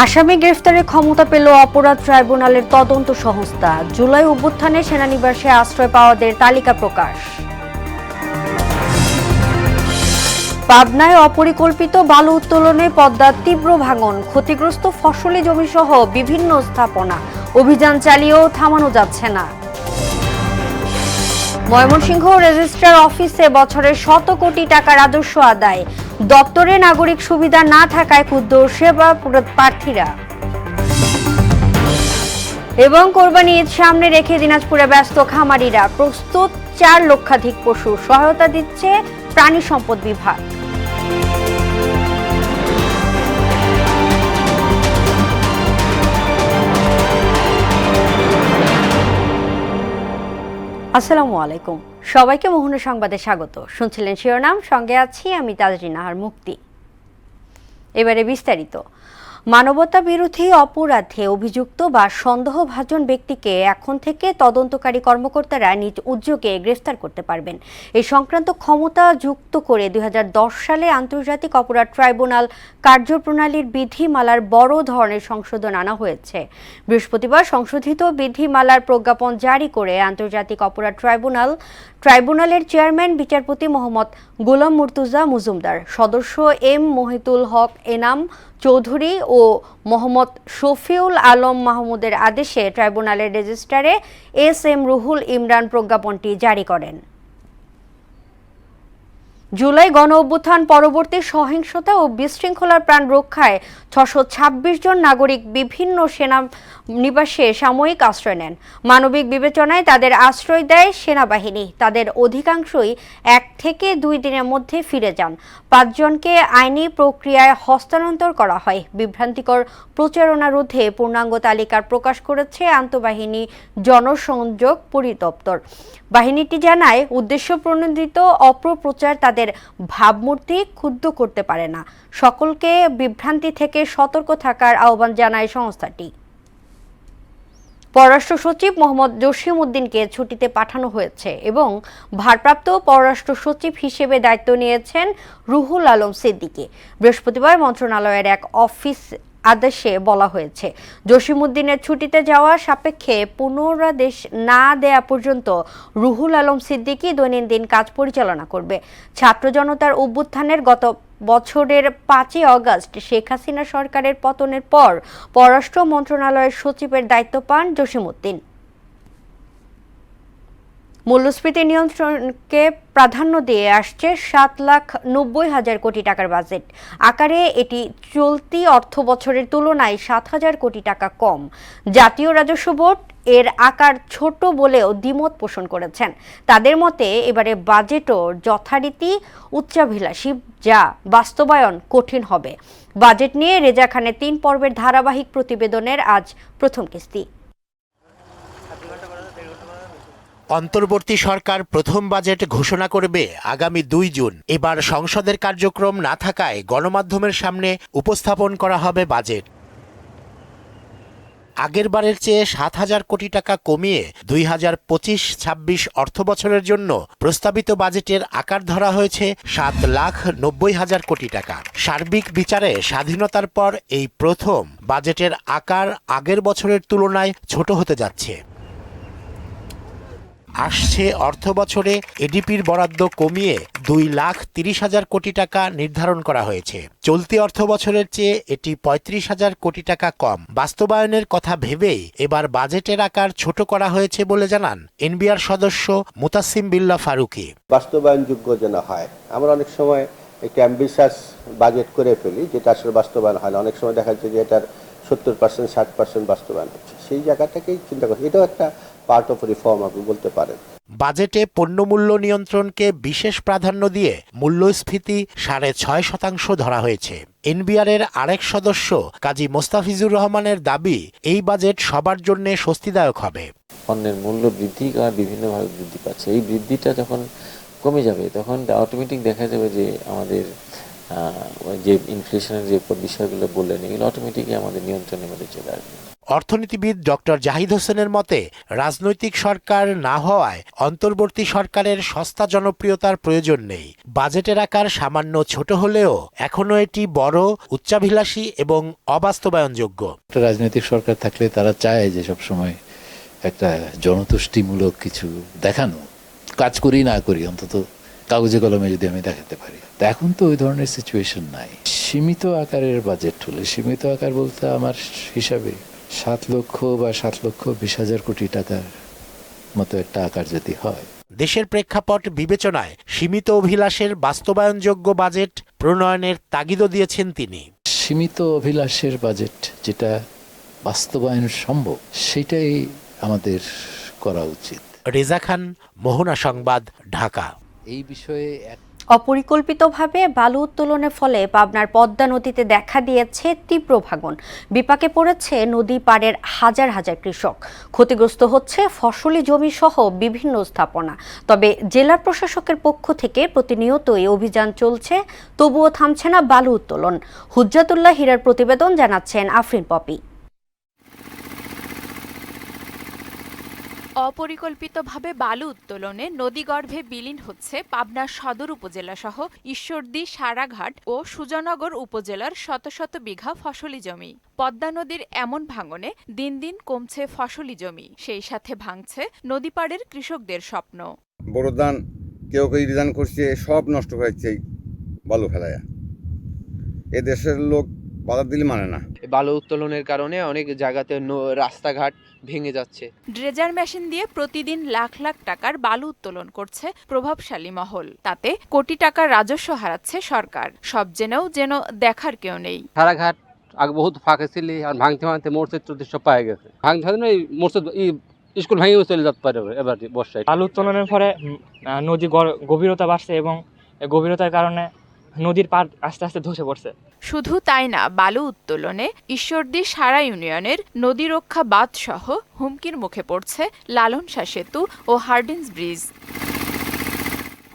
আসামি গ্রেফতারের ক্ষমতা পেল অপরাধ ট্রাইব্যুনালের তদন্ত সংস্থা। জুলাই অভ্যুত্থানে সেনানিবাসে আশ্রয় পাওয়াদের তালিকা প্রকাশ। পাবনায় অপরিকল্পিত বালু উত্তোলনে পদ্মার তীব্র ভাঙন, ক্ষতিগ্রস্ত ফসলি জমি সহ বিভিন্ন স্থাপনা। অভিযান চালিয়েও থামানো যাচ্ছে না। ময়মনসিংহ রেজিস্ট্রার অফিসে বছরে শত কোটি টাকা রাজস্ব আদায়, দপ্তরে নাগরিক সুবিধা না থাকায় ক্ষুব্ধ সেবা প্রার্থীরা। এবং কোরবানি ঈদ সামনে রেখে দিনাজপুরে ব্যস্ত খামারিরা, প্রস্তুত 4 লক্ষাধিক পশু, সহায়তা দিচ্ছে প্রাণী সম্পদ বিভাগ। আসসালামু আলাইকুম, সবাইকে মোহনা সংবাদে স্বাগত। শুনছিলেন শিরোনাম, সঙ্গে আছি আমি তাজরিন নাহার মুক্তি। এবারে বিস্তারিত। মানবতা বিরোধী অপরাধে অভিযুক্ত বা সন্দেহভাজন ব্যক্তিকে এখন থেকে তদন্তকারী কর্মকর্তারা নিজ উদ্যোগে গ্রেফতার করতে পারবেন। এই সংক্রান্ত ক্ষমতা যুক্ত করে 2010 সালে আন্তর্জাতিক অপরাধ ট্রাইব্যুনাল কার্যপ্রণালীর বিধিমালার বড় ধরনের সংশোধন আনা হয়েছে। বৃহস্পতিবার সংশোধিত বিধিমালার প্রজ্ঞাপন জারি করে আন্তর্জাতিক অপরাধ ট্রাইব্যুনালের চেয়ারম্যান বিচারপতি মোহাম্মদ গোলাম মুর্তুজা মজুমদার, সদস্য এম মহিতুল হক এনাম চৌধুরী ও মোহাম্মদ শফিউল আলম মাহমুদের আদেশে ট্রাইব্যুনালের রেজিস্ট্রারে এস এম রুহুল ইমরান প্রজ্ঞাপনটি জারি করেন। জুলাই গণ অভ্যুত্থান পরবর্তী সহিংসতা ও বিশৃঙ্খলার প্রাণ রক্ষায় 626 জন নাগরিক বিভিন্ন সেনানিবাসে সাময়িক আশ্রয় নেন। মানবিক বিবেচনায় তাদের আশ্রয় দেয় সেনাবাহিনী। তাদের অধিকাংশই 1 থেকে 2 দিনের মধ্যে ফিরে যান। 5 জনকে আইনি প্রক্রিয়ায় হস্তান্তর করা হয়। বিভ্রান্তিকর প্রচারণা রোধে পূর্ণাঙ্গ তালিকা প্রকাশ করেছে আন্তঃবাহিনী জনসংযোগ পরিদপ্তর। বাহিনীটি জানায়, উদ্দেশ্য প্রণোদিত অপপ্রচার তাদের ভাবমূর্তি ক্ষুব্ধ করতে পারে না। সকলকে বিভ্রান্তি থেকে সতর্ক থাকার আহ্বান জানায় সংস্থাটি। পররাষ্ট্র সচিব মোহাম্মদ জসিম-উদ্দিনকে ছুটিতে পাঠানো হয়েছে এবং ভারপ্রাপ্ত পররাষ্ট্র সচিব হিসেবে দায়িত্ব নিয়েছেন রুহুল আলম সিদ্দিকী। বৃহস্পতিবার মন্ত্রণালয়ের এক অফিস আদেশে বলা হয়েছে, জসিম-উদ্দিনের ছুটিতে যাওয়া সাপেক্ষে পুনরাদেশ না দেয়া পর্যন্ত রুহুল আলম সিদ্দিকী দৈনন্দিন কাজ পরিচালনা করবে। ছাত্র জনতার অভ্যুত্থানের গত বছরের 5ই আগস্ট শেখ হাসিনা সরকারের পতনের পর পররাষ্ট্র মন্ত্রণালয়ের সচিবের দায়িত্ব পান জসিম-উদ্দিন। মূল্যস্ফীতি নিয়ন্ত্রণকে প্রাধান্য দিয়ে আসছে 7,90,000 কোটি টাকার বাজেট। আকারে এটি চলতি অর্থ বছরের তুলনায় 7,000 কোটি টাকা কম। জাতীয় রাজস্ব বোর্ড এর আকার ছোট বলেও দ্বিমত পোষণ করেছেন। তাদের মতে এবারে বাজেটও যথারীতি উচ্চাভিলাষী, যা বাস্তবায়ন কঠিন হবে। বাজেট নিয়ে রেজা খানের 3 পর্বের ধারাবাহিক প্রতিবেদনের আজ প্রথম কিস্তি। অন্তর্বর্তী সরকার প্রথম বাজেট ঘোষণা করবে আগামী 2 জুন। এবার সংসদের কার্যক্রম না থাকায় গণমাধ্যমের সামনে উপস্থাপন করা হবে বাজেট। আগের বারের চেয়ে 7,000 কোটি টাকা কমিয়ে 2025-26 অর্থবছরের জন্য প্রস্তাবিত বাজেটের আকার ধরা হয়েছে 7,90,000 কোটি টাকা। সার্বিক বিচারে স্বাধীনতার পর এই প্রথম বাজেটের আকার আগের বছরের তুলনায় ছোট হতে যাচ্ছে। আসছে অর্থ বছরে এডিপির বরাদ্দ কমিয়ে 2,30,000 কোটি টাকা নির্ধারণ করা হয়েছে। চলতি অর্থ বছরের চেয়ে এটি 35,000 কোটি টাকা কম। বাস্তবায়নের কথা ভেবেই এবার বাজেটের আকার ছোট করা হয়েছে বলে জানান এনবিআর সদস্য মুতাসিম বিল্লাহ ফারুকী। বাস্তবায়নযোগ্য যেন হয়। আমরা অনেক সময় একটি অ্যাম্বিশাস বাজেট করে ফেলি, যেটা আসলে বাস্তবায়ন হয় না। অনেক সময় দেখা যাচ্ছে যে এটার 70% 60% বাস্তবায়ন হচ্ছে। সেই জায়গাটাকেই চিন্তা করছি। এটাও একটা পার্ট অফ রিফর্ম আপনি বলতে পারেন। বাজেটে পণ্যমূল্য নিয়ন্ত্রণকে বিশেষ প্রাধান্য দিয়ে মূল্যস্ফীতি 6.5% ধরা হয়েছে। এনবিআরের আরেক সদস্য কাজী মোস্তাফিজুর রহমানের দাবি, এই বাজেট সবার জন্য স্বস্তিদায়ক হবে। পণ্যের মূল্য বৃদ্ধি বিভিন্নভাবে বৃদ্ধি পাচ্ছে। এই বৃদ্ধিটা যখন কমে যাবে তখন অটোমেটিক দেখা যাবে যে আমাদের যে ইনফ্লেশনের যে বিষয়গুলো বললেন, এগুলো অটোমেটিকই আমাদের নিয়ন্ত্রণের মধ্যে চলে আসবে। অর্থনীতিবিদ ডক্টর জাহিদ হোসেনের মতে রাজনৈতিক সরকার না হওয়ায় অন্তর্বর্তী সরকারের সস্তা জনপ্রিয়তার প্রয়োজন নেই। বাজেটের আকার সামান্য ছোট হলেও এখনো এটি বড়, উচ্চাভিলাষী এবং অবাস্তবায়নযোগ্য। রাজনৈতিক সরকার থাকলে তারা চায় যে সবসময় একটা জনতুষ্টিমূলক কিছু দেখানো, কাজ করি না করি অন্তত কাগজে কলমে যদি আমি দেখাতে পারি। তা এখন তো ওই ধরনের সিচুয়েশন নাই। সীমিত আকারের বাজেট হলে, সীমিত আকার বলতে আমার হিসাবে 7 লক্ষ বা 7,20,000 কোটি টাকার মতো একটা আকার যদি হয়। দেশের প্রেক্ষাপট বিবেচনায় সীমিত অভিলাষের বাস্তবায়নযোগ্য বাজেট প্রণয়নের তাগিদও দিয়েছেন তিনি। সীমিত অভিলাষের বাজেট যেটা বাস্তবায়ন সম্ভব সেটাই আমাদের করা উচিত। রেজা খান, মোহনা সংবাদ, ঢাকা। এই বিষয়ে অপরিকল্পিতভাবে বালু উত্তোলনের ফলে পাবনার পদ্মা নদীতে দেখা দিয়েছে তীব্র ভাঙন। বিপাকে পড়েছে নদী পাড়ের হাজার হাজার কৃষক। ক্ষতিগ্রস্ত হচ্ছে ফসলি জমি সহ বিভিন্ন স্থাপনা। তবে জেলা প্রশাসকের পক্ষ থেকে প্রতিনিয়তই অভিযান চলছে, তবুও থামছে না বালু উত্তোলন। হুজ্জাতুল্লাহ হীরার প্রতিবেদন, জানাচ্ছেন আফরিন পপি। অপরিকল্পিতভাবে বালু উত্তোলনে নদীগর্ভে বিলীন হচ্ছে পাবনা সদর উপজেলা সহ ঈশ্বরদী, সারাঘাট ও সুজানগর উপজেলার শত শত বিঘা ফসলি জমি। পদ্মা নদীর এমন ভাঙনে দিন দিন কমছে ফসলি জমি, সেই সাথে ভাঙছে নদীপাড়ের কৃষকদের স্বপ্ন। বড় ধান কেউ কেউ রিজান করছে, সব নষ্ট হয়েছে বালু ফেলায়া। এ দেশের লোক বাধা দিলে মানে না। বালু উত্তোলনের কারণে অনেক জায়গাতে রাস্তাঘাট ভেঙে যাচ্ছে। ড্রেজার মেশিন দিয়ে প্রতিদিন লাখ লাখ টাকার বালু উত্তোলন করছে প্রভাবশালী মহল। তাতে কোটি টাকার রাজস্ব হারাচ্ছে সরকার। সব জেনেও যেন দেখার কেউ নেই। সারাঘাট আগে বহুত ফাঁকা ছিল, আর ভাঙতে ভাঙতে মোর্চে সব পায়ে গেছে। ভাঙতে ভাঙতে মোর্চে স্কুল ভেঙে চলে যেতে পারে এবার বর্ষায়। বালু উত্তোলনের ফলে নদী গভীরতা বাড়ছে এবং গভীরতার কারণে নদীর পাড় আস্তে আস্তে ধসে পড়ছে। শুধু তাই না, বালু উত্তোলনে ঈশ্বরদী সারা ইউনিয়নের নদী রক্ষা বাঁধ সহ হুমকির মুখে পড়ছে লালন শাহ সেতু ও হার্ডিন্স ব্রিজ।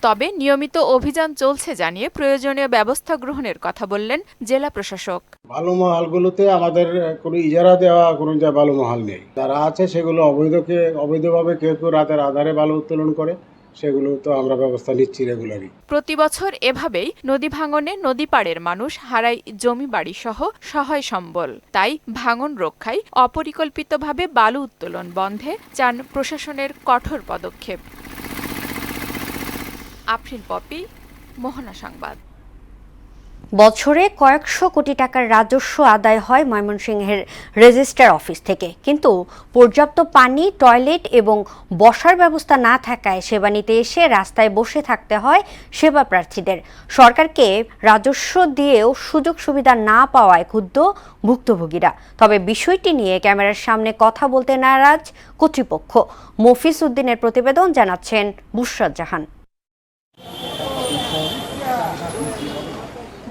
তবে নিয়মিত অভিযান চলছে জানিয়ে প্রয়োজনীয় ব্যবস্থা গ্রহণের কথা বললেন জেলা প্রশাসক। বালু মহালগুলোতে আমাদের কোনো ইজারা দেওয়া কোনো বালু মহাল নেই। যারা আছে সেগুলো অবৈধভাবে কেউ কেউ রাতের আধারে বালু উত্তোলন করে, সেগুলো তো আমরা ব্যবস্থা নিচ্ছি রেগুলারই। প্রতি বছর এভাবেই নদী ভাঙনে নদী পাড়ের মানুষ হারায় জমি বাড়ি সহ সহায় সম্বল। তাই ভাঙন রক্ষায় অপরিকল্পিতভাবে বালু উত্তোলন বন্ধে চান প্রশাসনের কঠোর পদক্ষেপ। আফরিন পপি, মোহনা সংবাদ। বছরে কয়েকশো কোটি টাকার রাজস্ব আদায় হয় ময়মনসিংহের রেজিস্ট্রার অফিস থেকে, কিন্তু পর্যাপ্ত পানি, টয়লেট এবং বসার ব্যবস্থা না থাকায় সেবা নিতে এসে রাস্তায় বসে থাকতে হয় সেবা প্রার্থীদের। সরকারকে রাজস্ব দিয়েও সুযোগ সুবিধা না পাওয়ায় ক্ষুব্ধ ভুক্তভোগীরা। তবে বিষয়টি নিয়ে ক্যামেরার সামনে কথা বলতে নারাজ কর্তৃপক্ষ। মফিজ উদ্দিনের প্রতিবেদন, জানাচ্ছেন বুশরাত জাহান।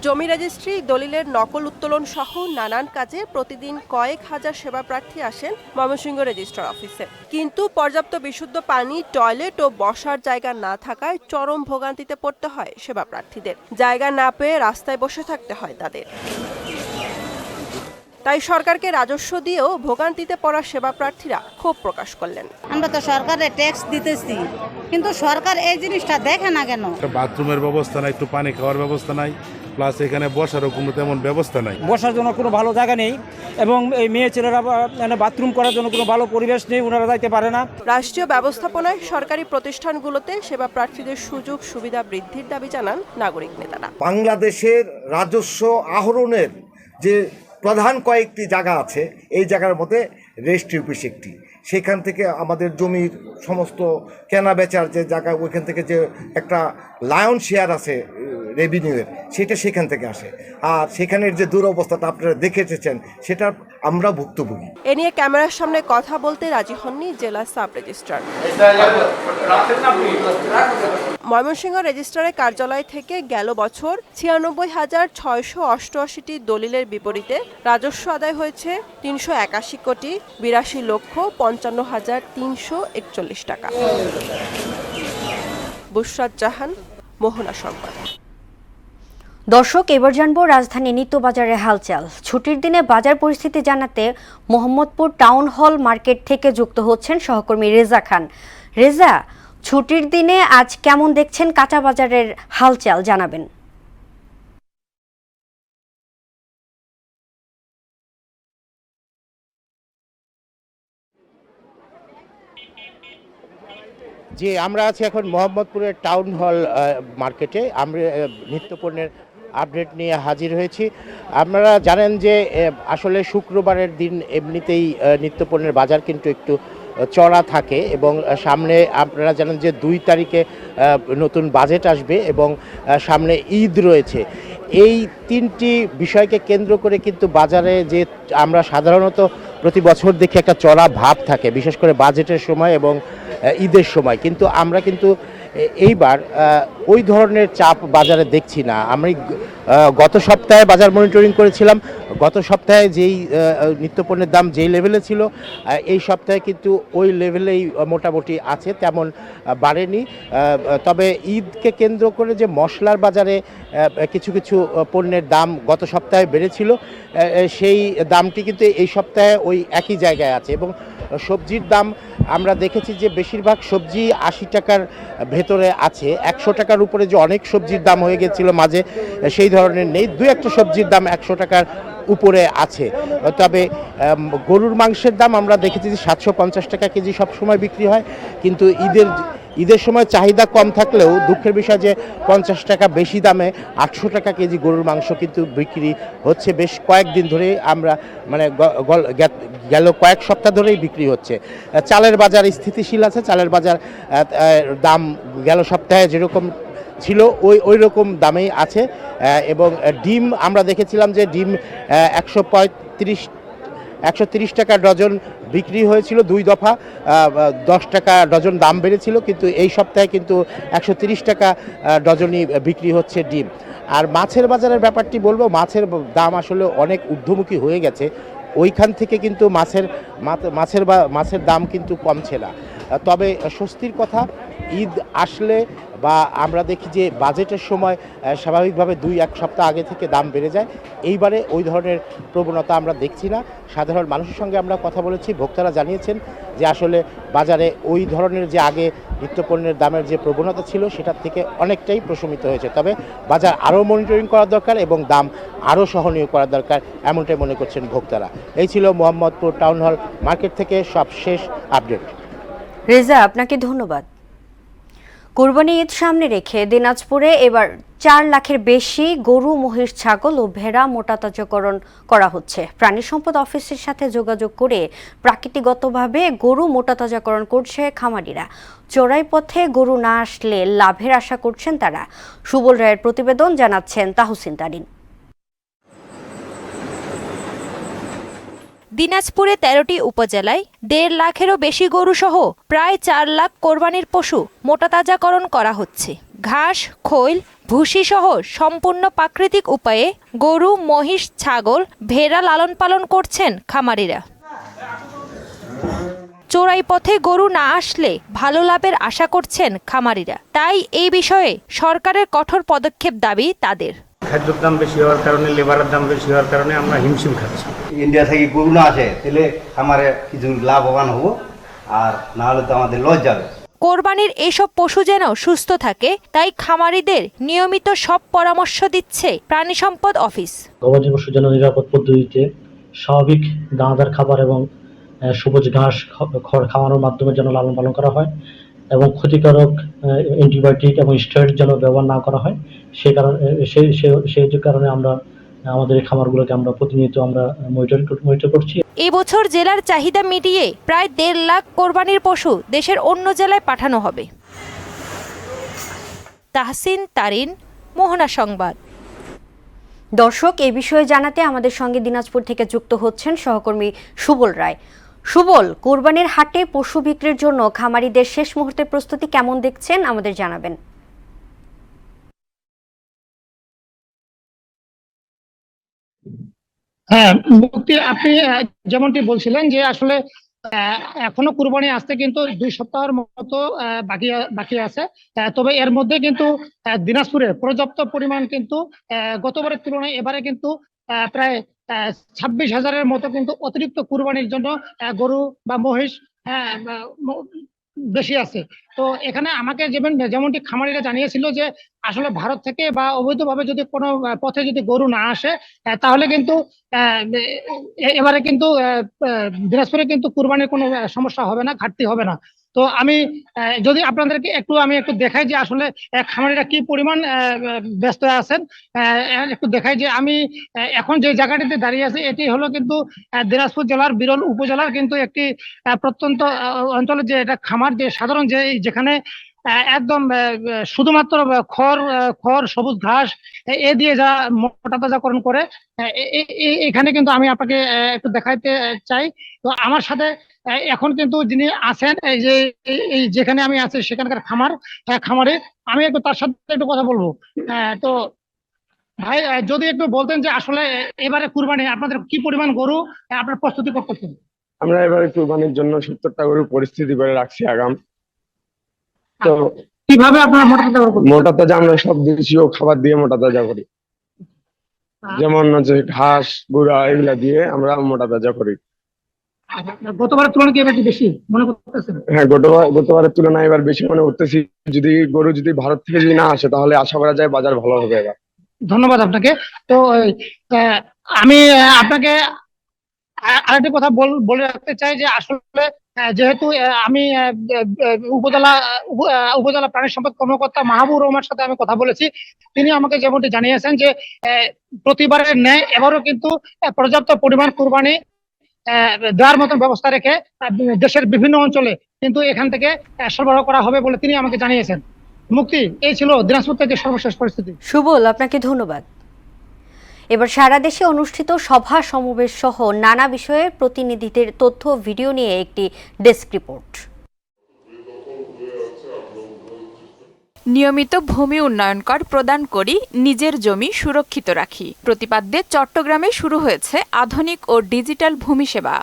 জমি রেজিস্ট্রি, দলিলের নকল উত্তোলন সহ নানান কাজে প্রতিদিন কয়েক হাজার সেবা প্রার্থী আসেন ময়মনসিংহ রেজিস্ট্রার অফিসে। কিন্তু পর্যাপ্ত বিশুদ্ধ পানি, টয়লেট ও বসার জায়গা না থাকায় চরম ভোগান্তিতে পড়তে হয় সেবা প্রার্থীদের। জায়গা না পেয়ে রাস্তায় বসে থাকতে হয় তাদের। তাই সরকারকে রাজস্ব দিয়েও ভোগান্তিতে পড়া সেবা প্রার্থীরা ক্ষোভ প্রকাশ করলেন। আমরা তো সরকারের ট্যাক্স দিতেছি, কিন্তু সরকার এই জিনিসটা দেখে না কেন? বাথরুমের ব্যবস্থা নাই, একটু পানি খাওয়ার ব্যবস্থা নাই, প্লাস এখানে বসারও কোনো তেমন ব্যবস্থা নাই। বসার জন্য কোনো ভালো জায়গা নেই এবং এই মেয়ে ছেলেরা বাথরুম করার জন্য কোনো ভালো পরিবেশ নেই, ওনারা যাইতে পারে না। রাষ্ট্রীয় ব্যবস্থাপনায় সরকারি প্রতিষ্ঠানগুলোতে সেবা প্রার্থীদের সুযোগ সুবিধা বৃদ্ধির দাবি জানান নাগরিক নেতারা। বাংলাদেশের রাজস্ব আহরণের যে প্রধান কয়েকটি জায়গা আছে, এই জায়গার মধ্যে রেজিস্ট্রি অফিস একটি। সেখান থেকে আমাদের জমির সমস্ত কেনা বেচার যে জায়গা, ওইখান থেকে যে একটা লায়ন শেয়ার আছে রেভিনিউয়ের, সেটা সেখান থেকে আসে। আর সেখানের যে দুরবস্থাটা আপনারা দেখে এসেছেন, সেটা আমরা ভুক্তভোগী। এ নিয়ে ক্যামেরার সামনে কথা বলতে রাজি হননি জেলা সাব রেজিস্ট্রার। ময়মনসিংহ রেজিস্ট্রারের কার্যালয় থেকে গেল বছর 96,688টি দলিলের বিপরীতে রাজস্ব আদায় হয়েছে 381 কোটি 82,55,341 টাকা। বুশরাত জাহান, মোহনা সংবাদ। দর্শক, এবার জানবো রাজধানী নিত্যবাজারের হালচাল। ছুটির দিনে বাজার পরিস্থিতি জানাতে মোহাম্মদপুর টাউন হল মার্কেট থেকে যুক্ত হচ্ছেন সহকর্মী রেজা খান। রেজা, ছুটির দিনে আজ কেমন দেখছেন কাঁচা বাজারের হালচাল, জানাবেন। জি, আমরা আছি এখন মোহাম্মদপুরের টাউন হল মার্কেটে। আমরা নিত্যপণ্যের আপডেট নিয়ে হাজির হয়েছি। আপনারা জানেন যে আসলে শুক্রবারের দিন এমনিতেই নিত্যপণ্যের বাজার কিন্তু একটু চড়া থাকে এবং সামনে আপনারা জানেন যে 2 তারিখে নতুন বাজেট আসবে এবং সামনে ঈদ রয়েছে। এই 3টি বিষয়কে কেন্দ্র করে কিন্তু বাজারে যে আমরা সাধারণত প্রতি বছর দেখি একটা চড়া ভাব থাকে, বিশেষ করে বাজেটের সময় এবং ঈদের সময়, কিন্তু আমরা কিন্তু এইবার ওই ধরনের চাপ বাজারে দেখছি না। আমি গত সপ্তাহে বাজার মনিটরিং করেছিলাম। গত সপ্তাহে যেই নিত্যপণ্যের দাম যেই লেভেলে ছিল, এই সপ্তাহে কিন্তু ওই লেভেলেই মোটামুটি আছে, তেমন বাড়েনি। তবে ঈদকে কেন্দ্র করে যে মশলার বাজারে কিছু কিছু পণ্যের দাম গত সপ্তাহে বেড়েছিল, সেই দামটি কিন্তু এই সপ্তাহে ওই একই জায়গায় আছে। এবং সবজির দাম আমরা দেখেছি যে বেশিরভাগ সবজি 80 টাকার ভেতরে আছে। 100 টাকার উপরে যে অনেক সবজির দাম হয়ে গেছিল মাঝে, সেই ধরনের নেই। 2-1টা সবজির দাম 100 টাকার উপরে আছে। তবে গরুর মাংসের দাম আমরা দেখেছি যে 750 টাকা কেজি সবসময় বিক্রি হয়, কিন্তু ঈদের সময় চাহিদা কম থাকলেও দুঃখের বিষয় যে 50 টাকা বেশি দামে 800 টাকা কেজি গরুর মাংস কিন্তু বিক্রি হচ্ছে বেশ কয়েকদিন ধরেই। আমরা মানে গেল কয়েক সপ্তাহ ধরেই বিক্রি হচ্ছে। চালের বাজার স্থিতিশীল আছে। চালের বাজার দাম গেল সপ্তাহে যেরকম ছিল ওই রকম দামেই আছে। এবং ডিম আমরা দেখেছিলাম যে ডিম 130 টাকা ডজন বিক্রি হয়েছিল, 2 দফা 10 টাকা ডজন দাম বেড়েছিল, কিন্তু এই সপ্তাহে কিন্তু 130 টাকা ডজনই বিক্রি হচ্ছে ডিম। আর মাছের বাজারের ব্যাপারটি বলবো, মাছের দাম আসলে অনেক ঊর্ধ্বমুখী হয়ে গেছে। ওইখান থেকে কিন্তু মাছের দাম কিন্তু কমছে না। তবে স্বস্তির কথা, ঈদ আসলে বা আমরা দেখি যে বাজেটের সময় স্বাভাবিকভাবে 2-1 সপ্তাহ আগে থেকে দাম বেড়ে যায়। এইবারে ওই ধরনের প্রবণতা আমরা দেখছি না। সাধারণ মানুষের সঙ্গে আমরা কথা বলেছি, ভোক্তারা জানিয়েছেন যে আসলে বাজারে ওই ধরনের যে আগে নিত্যপণ্যের দামের যে প্রবণতা ছিল সেটার থেকে অনেকটাই প্রশমিত হয়েছে। তবে বাজার আরও মনিটরিং করা দরকার এবং দাম আরও সহনীয় করা দরকার, এমনটাই মনে করছেন ভোক্তারা। এই ছিল মোহাম্মদপুর টাউন হল মার্কেট থেকে সবশেষ আপডেট। রেজা, আপনাকে ধন্যবাদ। কুরবানি ঈদ সামনে রেখে দিনাজপুরে এবার 4 লাখের বেশি গরু, মহিষ, ছাগল ও ভেড়া মোটাতাজাকরণ করা হচ্ছে। প্রাণী সম্পদ অফিসের সাথে যোগাযোগ করে প্রাকৃতিকগতভাবে গরু মোটাতাজাকরণ করছে খামারিরা। চোরাই পথে গরু না আসলে লাভের আশা করছেন তারা। সুবল রায়ের প্রতিবেদন, জানাচ্ছেন তাহসিন তারিন। দিনাজপুরে 13টি উপজেলায় 1.5 লাখেরও বেশি গরু সহ প্রায় 4 লাখ কোরবানির পশু মোটাতাজাকরণ করা হচ্ছে। ঘাস, খৈল, ভুসি সহ সম্পূর্ণ প্রাকৃতিক উপায়ে গরু, মহিষ, ছাগল, ভেড়া লালন পালন করছেন খামারিরা। চোরাই পথে গরু না আসলে ভালো লাভের আশা করছেন খামারিরা। তাই এই বিষয়ে সরকারের কঠোর পদক্ষেপ দাবি তাদের। খাদ্যের দাম বেশি হওয়ার কারণে, লেবারের দাম বেশি হওয়ার কারণে আমরা হিমশিম খাচ্ছি। ইন্ডিয়া থেকে গরু না আসে তাহলে আমারে কিছু লাভবান হবো, আর না হলে তো আমাদের লস যাবে। কোরবানির এসব পশু যেন সুস্থ থাকে, তাই খামারিদের নিয়মিত সব পরামর্শ দিচ্ছে প্রাণী সম্পদ অফিস। গবাদি পশু যেন নিরাপদ পদ্ধতিতে স্বাভাবিক দানাদার খাবার এবং সবুজ ঘাস খড় খাওয়ানোর মাধ্যমে যেন লালন পালন করা হয় এবং ক্ষতিকারক অ্যান্টিবায়োটিক এবং স্টেরয়েড যেন ব্যবহার না করা হয়। সেই কারণে আমরা আমাদের এই খামারগুলোকে আমরা প্রতিনিয়ত আমরা মনিটর করছি। এবছর জেলার চাহিদা মিটিয়ে প্রায় 1.5 লাখ কোরবানির পশু দেশের অন্য জেলায় পাঠানো হবে। তাহসিন তারিন, মোহনা সংবাদ। দর্শক, এই বিষয়ে জানাতে আমাদের সঙ্গে দিনাজপুর থেকে যুক্ত হচ্ছেন সহকর্মী সুবল রায়। সুবল, কোরবানির হাটে পশু বিক্রির জন্য খামারিদের শেষ মুহূর্তের প্রস্তুতি কেমন দেখছেন, আমাদের জানাবেন। হ্যাঁ মুক্তি, আপনি যেমনটি বলছিলেন যে আসলে এখনো কুরবানি আসতে কিন্তু 2 সপ্তাহের মতো বাকি আছে। তবে এর মধ্যে কিন্তু দিনাজপুরে পর্যাপ্ত পরিমাণ কিন্তু গতবারের তুলনায় এবারে কিন্তু প্রায় 26,000-এর মতো কিন্তু অতিরিক্ত কুরবানির জন্য গরু বা মহিষ বেশি আছে। তো এখানে আমাকে যেমনটি খামারিরা জানিয়েছিল যে আসলে ভারত থেকে বা অবৈধভাবে যদি কোনো পথে যদি গরু না আসে তাহলে কিন্তু এবারে কিন্তু দিনাজপুরে কিন্তু কুরবানির কোনো সমস্যা হবে না, ঘাটতি হবে না। তো আমি যদি আপনাদেরকে আমি একটু দেখাই যে আসলে খামারিরা কি পরিমাণ ব্যস্ত আছেন, একটু দেখাই যে আমি এখন যে জায়গাটিতে দাঁড়িয়ে আছি এটি হলো কিন্তু দিনাজপুর জেলার বিরল উপজেলার কিন্তু একটি প্রত্যন্ত অঞ্চলের যে এটা খামার, যে সাধারণ যেখানে একদম শুধুমাত্র খড় সবুজ ঘাস এ দিয়ে যা মোটা তাজাকরণ করে, এখানে কিন্তু আমি আপনাকে একটু দেখাইতে চাই। তো আমার সাথে এখন কিন্তু যিনি আছেন এই যেখানে আমি আছি সেখানকার খামারে আমি একটু তার সাথে একটু কথা বলবো। তো ভাই যদি একটু বলতেন যে আসলে এবারে কুরবানি আপনাদের কি পরিমাণ গরু আপনারা প্রস্তুতি করতেছেন? আমরা এবারে কুরবানির জন্য 70টা গরু পরিস্থিতি করে রাখছি আগাম। তো কিভাবে আপনারা মোটা তাজা আমরা সব দেশীয় খাবার দিয়ে মোটা তাজা করি, যেমন হচ্ছে ঘাস গুঁড়া এগুলা দিয়ে আমরা মোটা তাজা করি। গতবারের তুলনায় কি এবার বেশি মনে করতেছেন? হ্যাঁ, গতবারের তুলনায় এবার বেশি মনে করতেছি। গরু যদি ভারত থেকে যদি না আসে তাহলে আশা করা যায় বাজার ভালো হবে এবার। ধন্যবাদ আপনাকে। তো আমি আপনাকে আরেকটি কথা বলে রাখতে চাই যে আসলে যেহেতু আমি উপজেলা প্রাণী সম্পদ কর্মকর্তা মাহবুব রহমানের সাথে আমি কথা বলেছি, তিনি আমাকে যেমনটি জানিয়েছেন যে প্রতিবারের ন্যায় এবারও কিন্তু পর্যাপ্ত পরিমাণ কুরবানি দেওয়ার মতন ব্যবস্থা রেখে দেশের বিভিন্ন অঞ্চলে কিন্তু এখান থেকে সরবরাহ করা হবে বলে তিনি আমাকে জানিয়েছেন। মুক্তি, এই ছিল দিনাজপুর থেকে সর্বশেষ পরিস্থিতি। সুবল, আপনাকে ধন্যবাদ। এবার সারা দেশে অনুষ্ঠিত সভা সমাবেশ সহ নানা বিষয়ে প্রতিনিধিদের তথ্য ভিডিও নিয়ে একটি ডেস্ক রিপোর্ট। নিয়মিত ভূমি উন্নয়ন কর প্রদান করি, নিজের জমি সুরক্ষিত রাখি প্রতিপাদ্যে চট্টগ্রামে শুরু হয়েছে আধুনিক ও ডিজিটাল ভূমি সেবা।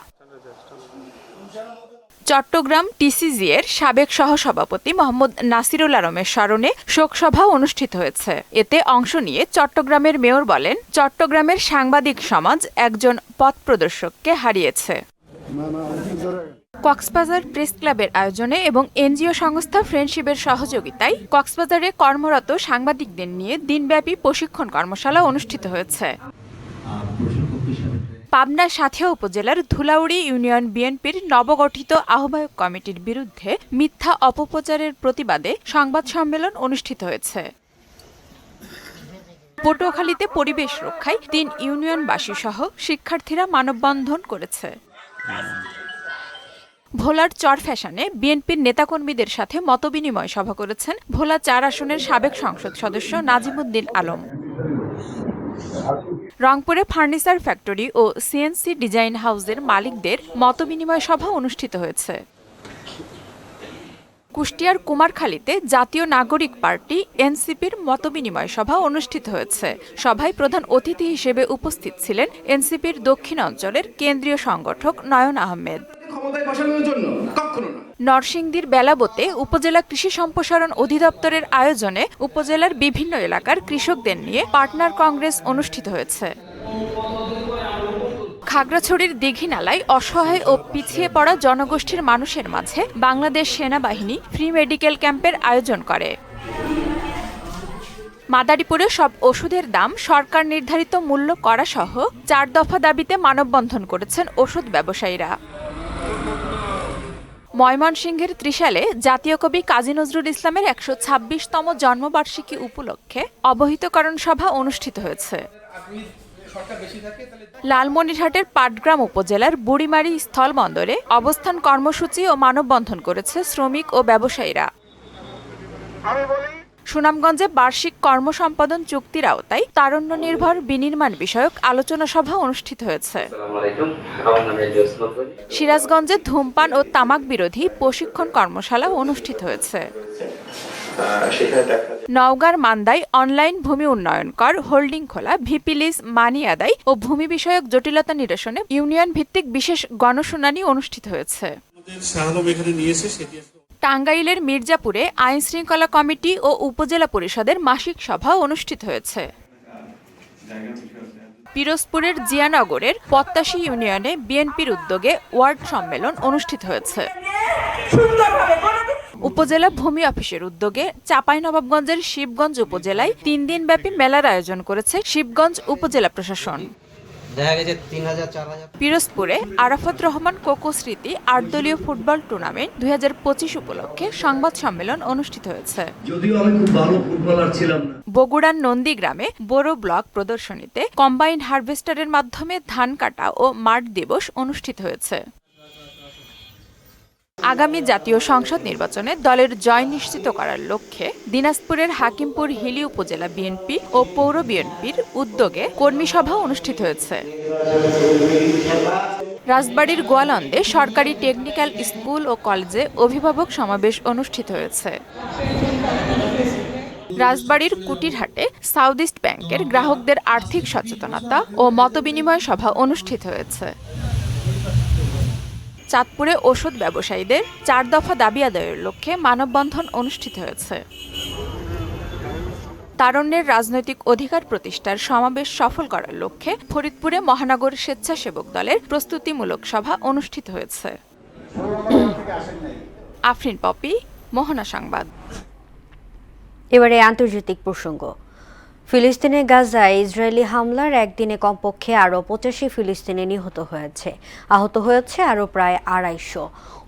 চট্টগ্রাম টিসিজি এর সাবেক সহসভাপতি মোহাম্মদ নাসিরুল আলমের স্মরণে শোকসভা অনুষ্ঠিত হয়েছে। এতে অংশ নিয়ে চট্টগ্রামের মেয়র বলেন, চট্টগ্রামের সাংবাদিক সমাজ একজন পথ প্রদর্শককে হারিয়েছে। কক্সবাজার প্রেস ক্লাবের আয়োজনে এবং এনজিও সংস্থা ফ্রেন্ডশিপের সহযোগিতায় কক্সবাজারে কর্মরত সাংবাদিকদের নিয়ে দিনব্যাপী প্রশিক্ষণ কর্মশালা অনুষ্ঠিত হয়েছে। পাবনা সাঁথিয়া উপজেলার ধুলাউড়ি ইউনিয়ন বিএনপির নবগঠিত আহ্বায়ক কমিটির বিরুদ্ধে মিথ্যা অপপ্রচারের প্রতিবাদে সংবাদ সম্মেলন অনুষ্ঠিত হয়েছে। পটুয়াখালীতে পরিবেশ রক্ষায় 3 ইউনিয়নবাসী সহ শিক্ষার্থীরা মানববন্ধন করেছে। ভোলার চরফ্যাশনে বিএনপির নেতাকর্মীদের সাথে মতবিনিময় সভা করেছেন ভোলা 4 আসনের সাবেক সংসদ সদস্য নাজিমুদ্দিন আলম। রংপুরে ফার্নিচার ফ্যাক্টরি ও সিএনসি ডিজাইন হাউসের মালিকদের মতবিনিময় সভা অনুষ্ঠিত হয়েছে। কুষ্টিয়ার কুমারখালীতে জাতীয় নাগরিক পার্টি এনসিপির মতবিনিময় সভা অনুষ্ঠিত হয়েছে। সভায় প্রধান অতিথি হিসেবে উপস্থিত ছিলেন এনসিপির দক্ষিণ অঞ্চলের কেন্দ্রীয় সংগঠক নয়ন আহমেদ। নরসিংদীর বেলাবতে উপজেলা কৃষি সম্প্রসারণ অধিদপ্তরের আয়োজনে উপজেলার বিভিন্ন এলাকার কৃষকদের নিয়ে পার্টনার কংগ্রেস অনুষ্ঠিত হয়েছে। খাগড়াছড়ির দীঘিনালায় অসহায় ও পিছিয়ে পড়া জনগোষ্ঠীর মানুষের মাঝে বাংলাদেশ সেনাবাহিনী ফ্রি মেডিকেল ক্যাম্পের আয়োজন করে। মাদারীপুরে সব ওষুধের দাম সরকার নির্ধারিত মূল্য করা সহ 4 দফা দাবিতে মানববন্ধন করেছেন ওষুধ ব্যবসায়ীরা। ময়মনসিংহের ত্রিশালে জাতীয় কবি কাজী নজরুল ইসলামের 126তম জন্মবার্ষিকী উপলক্ষে অবহিতকরণ সভা অনুষ্ঠিত হয়েছে। লালমনিরহাটের পাটগ্রাম উপজেলার বুড়িমারি স্থলবন্দরে অবস্থান কর্মসূচি ও মানববন্ধন করেছে শ্রমিক ও ব্যবসায়ীরা। সুনামগঞ্জে বার্ষিক কর্মসম্পাদন চুক্তির আওতায় তারুণ্য নির্ভর বিনির্মাণ বিষয়ক আলোচনা সভা অনুষ্ঠিত হয়েছে। সিরাজগঞ্জে ধূমপান ও তামাক বিরোধী প্রশিক্ষণ কর্মশালা অনুষ্ঠিত হয়েছে। সেখানে দেখা যায় নওগাঁর মান্দায় অনলাইন ভূমি উন্নয়ন কর, হোল্ডিং খোলা, ভিপি লিজ, মানি আদায় ও ভূমি বিষয়ক জটিলতা নিরসনে ইউনিয়ন ভিত্তিক বিশেষ গণশুনানি অনুষ্ঠিত হয়েছে। টাঙ্গাইলের মির্জাপুরে আইন শৃঙ্খলা কমিটি ও উপজেলা পরিষদের মাসিক সভা অনুষ্ঠিত হয়েছে। পিরোজপুরের জিয়ানগরের পত্তাশী ইউনিয়নে বিএনপির উদ্যোগে ওয়ার্ড সম্মেলন অনুষ্ঠিত হয়েছে। উপজেলা ভূমি অফিসের উদ্যোগে চাঁপাইনবাবগঞ্জের শিবগঞ্জ উপজেলায় 3 দিনব্যাপী মেলার আয়োজন করেছে শিবগঞ্জ উপজেলা প্রশাসন। পিরোজপুরে আরাফাত রহমান কোকো স্মৃতি 8 দলীয় ফুটবল টুর্নামেন্ট 2025 উপলক্ষে সংবাদ সম্মেলন অনুষ্ঠিত হয়েছে। বগুড়ার নন্দীগ্রামে বোরো ব্লক প্রদর্শনীতে কম্বাইন্ড হারভেস্টারের মাধ্যমে ধান কাটা ও মাঠ দিবস অনুষ্ঠিত হয়েছে। আগামী জাতীয় সংসদ নির্বাচনে দলের জয় নিশ্চিত করার লক্ষ্যে দিনাজপুরের হাকিমপুর হিলি উপজেলা বিএনপি ও পৌর বিএনপির উদ্যোগে কর্মী সভা অনুষ্ঠিত হয়েছে। রাজবাড়ীর গোয়ালন্দে সরকারি টেকনিক্যাল স্কুল ও কলেজে অভিভাবক সমাবেশ অনুষ্ঠিত হয়েছে। রাজবাড়ীর কুটিরহাটে সাউথ ইস্ট ব্যাংকের গ্রাহকদের আর্থিক সচেতনতা ও মতবিনিময় সভা অনুষ্ঠিত হয়েছে। চাঁদপুরে ওষুধ ব্যবসায়ীদের 4 দফা দাবি আদায়ের লক্ষ্যে মানববন্ধন অনুষ্ঠিত হয়েছে। তারুণ্যের রাজনৈতিক অধিকার প্রতিষ্ঠার সমাবেশ সফল করার লক্ষ্যে ফরিদপুরে মহানগর স্বেচ্ছাসেবক দলের প্রস্তুতিমূলক সভা অনুষ্ঠিত হয়েছে। আফরিন পপি, মোহনা সংবাদ। এবারে আন্তর্জাতিক প্রসঙ্গ। ফিলিস্তিনের গাজায় ইসরায়েলি হামলার একদিনে কমপক্ষে আরও 85 ফিলিস্তিনি নিহত হয়েছে। আহত হয়েছে আরও প্রায় 250।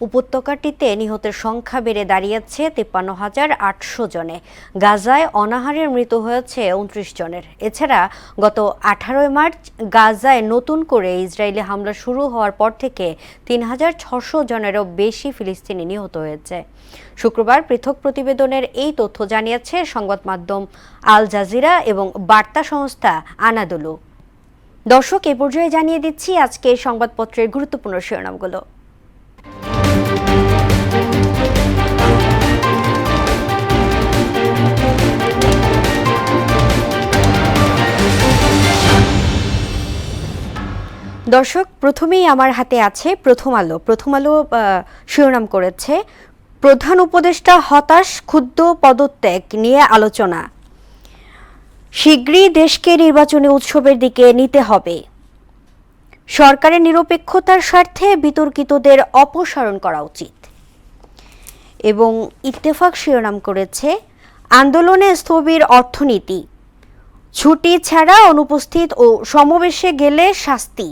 উপত্যকাটিতে নিহতের সংখ্যা বেড়ে দাঁড়িয়েছে 53,800 জনে। গাজায় অনাহারের মৃত্যু হয়েছে 29 জনের। এছাড়া গত 18 মার্চ গাজায় নতুন করে ইসরায়েলি হামলা শুরু হওয়ার পর থেকে 3,600 জনেরও বেশি ফিলিস্তিনি নিহত হয়েছে। শুক্রবার পৃথক প্রতিবেদনের এই তথ্য জানিয়েছে সংবাদ মাধ্যম আল জাজিরা এবং বার্তা সংস্থা আনাদোলু। দর্শক, এ পর্যায়ে জানিয়ে দিচ্ছি আজকে সংবাদপত্রের গুরুত্বপূর্ণ শিরোনামগুলো। দর্শক, প্রথমেই আমার হাতে আছে প্রথম আলো শিরোনাম করেছে প্রধান উপদেষ্টা হতাশ, ক্ষুব্ধ, পদত্যাগ নিয়ে আলোচনা। শীঘ্রই দেশকে নির্বাচনী উৎসবের দিকে নিতে হবে। সরকারের নিরপেক্ষতার স্বার্থে বিতর্কিতদের অপসারণ করা উচিত। এবং ইত্তেফাক শিরোনাম করেছে আন্দোলনে স্থবির অর্থনীতি, ছুটি ছাড়া অনুপস্থিত ও সমাবেশে গেলে শাস্তি,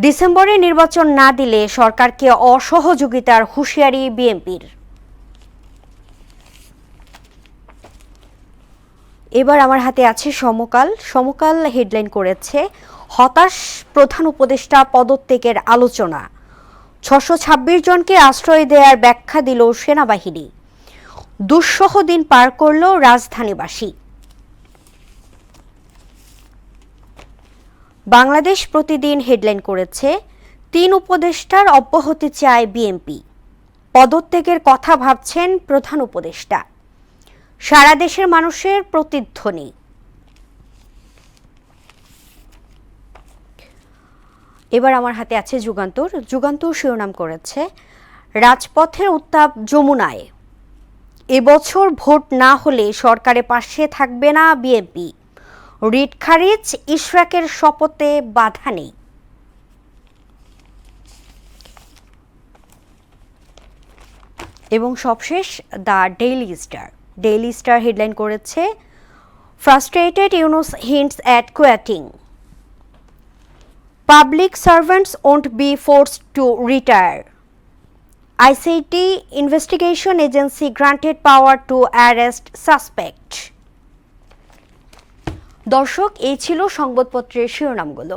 ডিসেম্বরে নির্বাচন না দিলে সরকারকে অসহযোগিতার হুঁশিয়ারি বিএনপির। এবার আমার হাতে আছে সমকাল হেডলাইন করেছে হতাশ, প্রধান উপদেষ্টা পদত্যাগের আলোচনা। 626 জনকে আশ্রয় দেওয়ার ব্যাখ্যা দিল সেনাবাহিনী। দুঃসহ দিন পার করল রাজধানীবাসী। বাংলাদেশ প্রতিদিন হেডলাইন করেছে 3 উপদেষ্টার অব্যাহতি চায় বিএনপি। পদত্যাগের কথা ভাবছেন প্রধান উপদেষ্টা। সারা দেশের মানুষের প্রতিধ্বনি। এবার আমার হাতে আছে যুগান্তর শিরোনাম করেছে রাজপথের উত্তাপ যমুনায়। এবছর ভোট না হলে সরকারের পাশে থাকবে না বিএনপি। রিট খারিজ, ইশরাকের শপথে বাধা নেই। এবং সবশেষ দ্য ডেইলি স্টার হেডলাইন করেছে frustrated Yunus hints at quitting. Public servants won't be forced to retire. ICT investigation agency granted power to arrest suspect. দর্শক, এই ছিল সংবাদপত্রের শিরোনামগুলো।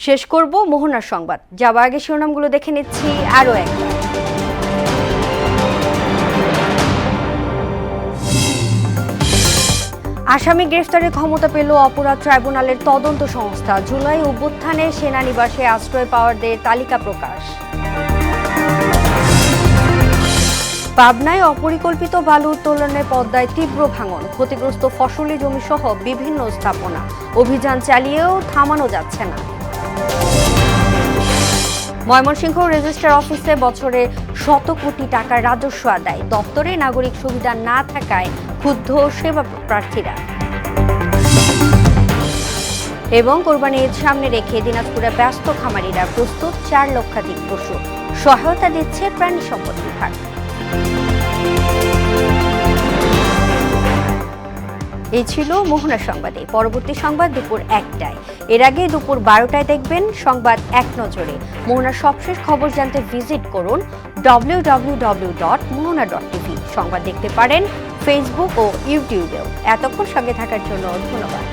শেষ করব মোহনার সংবাদ। যাবার আগে শিরোনামগুলো দেখে নিচ্ছি আরও একবার। আসামি গ্রেফতারের ক্ষমতা পেল অপরাধ ট্রাইব্যুনালের তদন্ত সংস্থা। জুলাই অভ্যুত্থানে সেনানিবাসে আশ্রয় পাওয়ারদের তালিকা প্রকাশ। পাবনায় অপরিকল্পিত বালু উত্তোলনের পদ্মায় তীব্র ভাঙন, ক্ষতিগ্রস্ত ফসলি জমি সহ বিভিন্ন স্থাপনা। অভিযান চালিয়েও থামানো যাচ্ছে না। ময়মনসিংহ রেজিস্ট্রার অফিসে বছরে শত কোটি টাকার রাজস্ব আদায়, দপ্তরে নাগরিক সুবিধা না থাকায় ক্ষুব্ধ সেবা প্রার্থীরা। এবং কোরবানি ঈদ সামনে রেখে দিনাজপুরে ব্যস্ত খামারিরা, প্রস্তুত 4 লক্ষাধিক পশু। সহায়তা দিচ্ছে প্রাণী সম্পদ বিভাগ। এই ছিল মোহনা সংবাদে। পরবর্তী সংবাদ দুপুর 1টায়। এর আগে দুপুর 12টায় দেখবেন সংবাদ এক নজরে। মোহনার সবশেষ খবর জানতে ভিজিট করুন www.mohona.tv। সংবাদ দেখতে পারেন ফেসবুক ও ইউটিউবেও। এতক্ষণ সঙ্গে থাকার জন্য ধন্যবাদ।